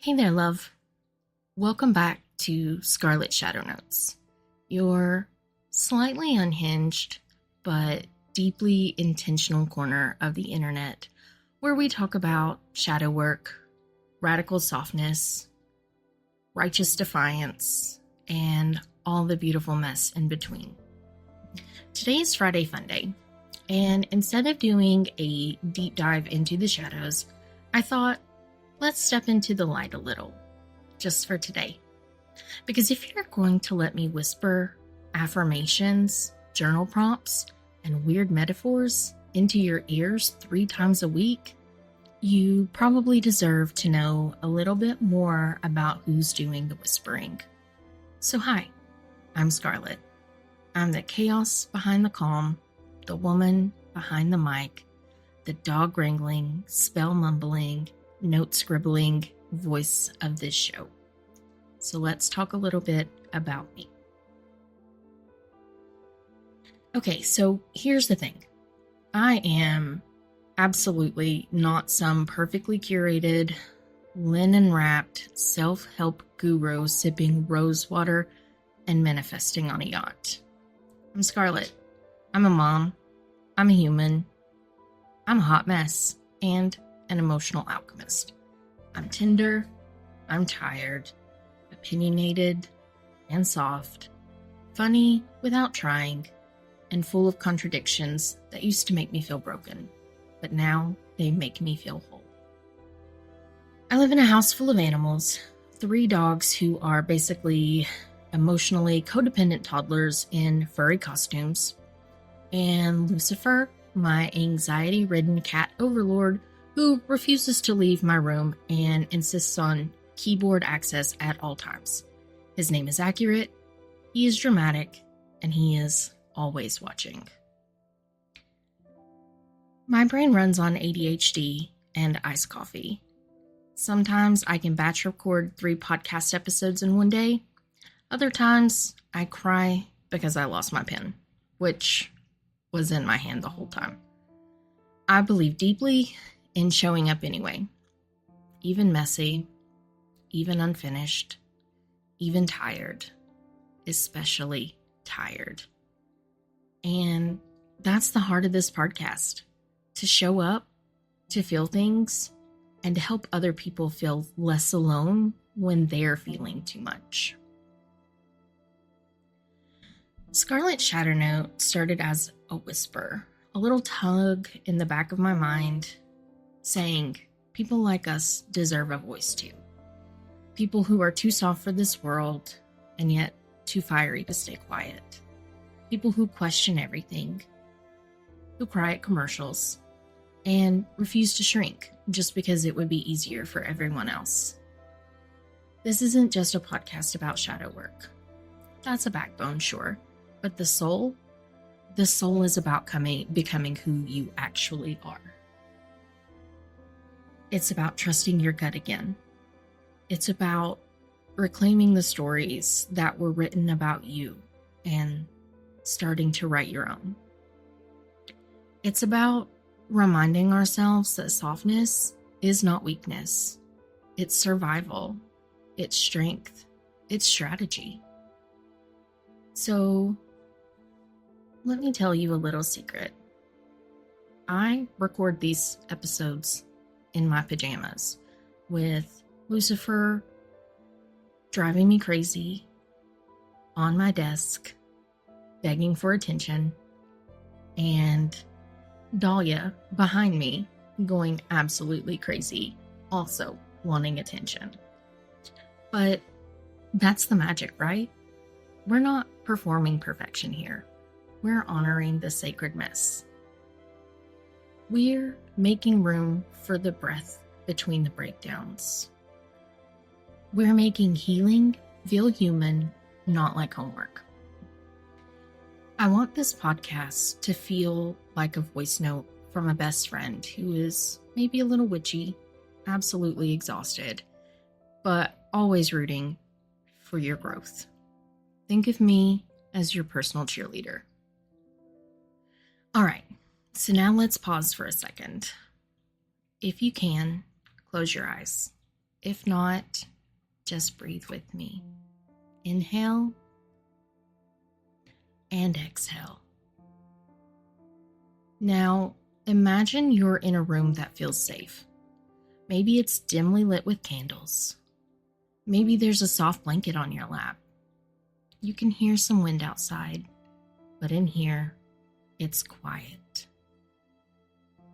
Hey there, love. Welcome back to Scarlett Shadow Notes, your slightly unhinged but deeply intentional corner of the internet where we talk about shadow work, radical softness, righteous defiance, and all the beautiful mess in between. Today is Friday Fun Day, and instead of doing a deep dive into the shadows, I thought, let's step into the light a little, just for today. Because if you're going to let me whisper affirmations, journal prompts, and weird metaphors into your ears 3 times a week, you probably deserve to know a little bit more about who's doing the whispering. So hi, I'm Scarlett. I'm the chaos behind the calm, the woman behind the mic, the dog wrangling, spell mumbling, note scribbling voice of this show. So let's talk a little bit about me. Okay, so here's the thing. I am absolutely not some perfectly curated, linen-wrapped, self-help guru sipping rose water and manifesting on a yacht. I'm Scarlett. I'm a mom. I'm a human. I'm a hot mess. And an emotional alchemist. I'm tender, I'm tired, opinionated and soft, funny without trying, and full of contradictions that used to make me feel broken, but now they make me feel whole. I live in a house full of animals, 3 dogs who are basically emotionally codependent toddlers in furry costumes, and Lucifurr, my anxiety-ridden cat overlord, who refuses to leave my room and insists on keyboard access at all times. His name is accurate, he is dramatic, and he is always watching. My brain runs on ADHD and iced coffee. Sometimes I can batch record 3 podcast episodes in one day. Other times I cry because I lost my pen, which was in my hand the whole time. I believe deeply in showing up anyway, even messy, even unfinished, even tired, especially tired. And that's the heart of this podcast, to show up, to feel things, and to help other people feel less alone when they're feeling too much. Scarlett Shadow Note started as a whisper, a little tug in the back of my mind, saying people like us deserve a voice too. People who are too soft for this world and yet too fiery to stay quiet. People who question everything, who cry at commercials, and refuse to shrink just because it would be easier for everyone else. This isn't just a podcast about shadow work. That's a backbone, sure, but the soul is about becoming who you actually are. It's about trusting your gut again. It's about reclaiming the stories that were written about you and starting to write your own. It's about reminding ourselves that softness is not weakness. It's survival. It's strength. It's strategy. So, let me tell you a little secret. I record these episodes in my pajamas, with Lucifurr driving me crazy, on my desk, begging for attention, and Dahlia behind me going absolutely crazy, also wanting attention. But that's the magic, right? We're not performing perfection here. We're honoring the sacred mess. We're making room for the breath between the breakdowns. We're making healing feel human, not like homework. I want this podcast to feel like a voice note from a best friend who is maybe a little witchy, absolutely exhausted, but always rooting for your growth. Think of me as your personal cheerleader. All right. So now let's pause for a second. If you can, close your eyes. If not, just breathe with me. Inhale and exhale. Now, imagine you're in a room that feels safe. Maybe it's dimly lit with candles. Maybe there's a soft blanket on your lap. You can hear some wind outside, but in here, it's quiet.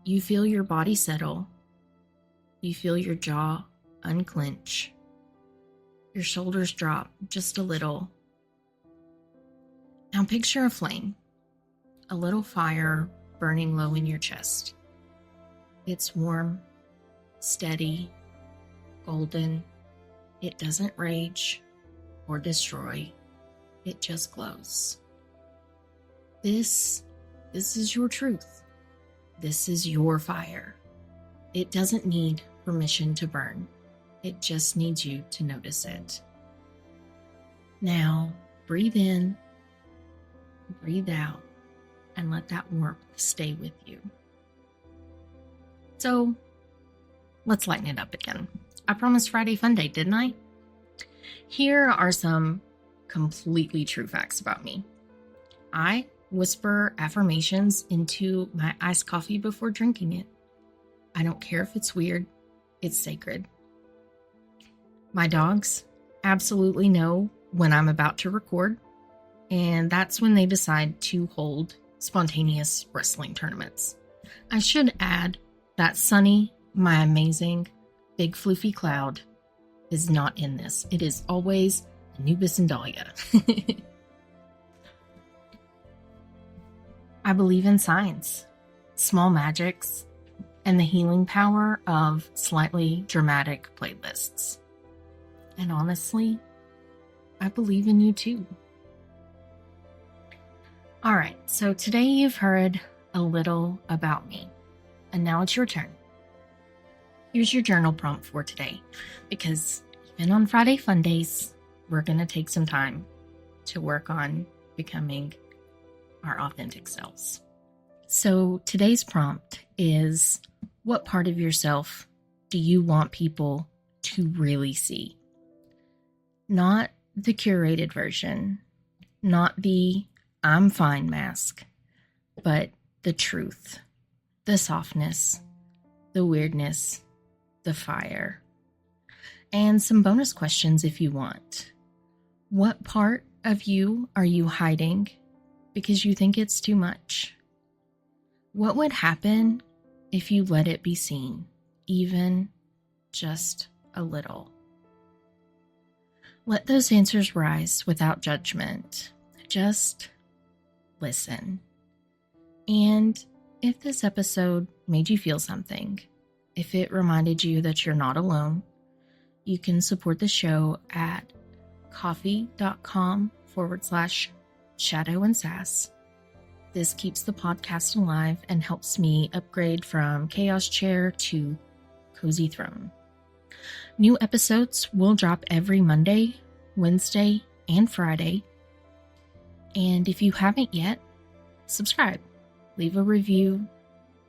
You feel your body settle. You feel your jaw unclench. Your shoulders drop just a little. Now picture a flame, a little fire burning low in your chest. It's warm, steady, golden. It doesn't rage or destroy. It just glows. This is your truth. This is your fire. It doesn't need permission to burn. It just needs you to notice it. Now, breathe in, breathe out, and let that warmth stay with you. So, let's lighten it up again. I promised Friday Fun Day, didn't I? Here are some completely true facts about me. I whisper affirmations into my iced coffee before drinking it. I don't care if it's weird, it's sacred. My dogs absolutely know when I'm about to record, and that's when they decide to hold spontaneous wrestling tournaments. I should add that Sunny, my amazing big floofy cloud, is not in this. It is always Anubis and Dahlia. I believe in science, small magics, and the healing power of slightly dramatic playlists. And honestly, I believe in you too. All right, so today you've heard a little about me, and now it's your turn. Here's your journal prompt for today, because even on Friday Fun Days, we're going to take some time to work on becoming our authentic selves. So today's prompt is, what part of yourself do you want people to really see? Not the curated version, not the I'm fine mask, but the truth, the softness, the weirdness, the fire. And some bonus questions if you want. What part of you are you hiding because you think it's too much? What would happen if you let it be seen, even just a little? Let those answers rise without judgment. Just listen. And if this episode made you feel something, if it reminded you that you're not alone, you can support the show at coffee.com/shadow and sass. This keeps the podcast alive and helps me upgrade from chaos chair to cozy throne. New episodes will drop every Monday, Wednesday, and Friday. And if you haven't yet, subscribe, leave a review,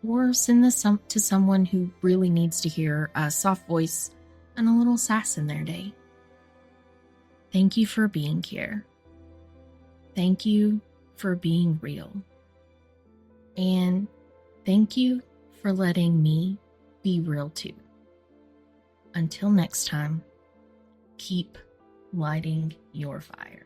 or send this to someone who really needs to hear a soft voice and a little sass in their day. Thank you for being here. Thank you for being real. And thank you for letting me be real too. Until next time, keep lighting your fire.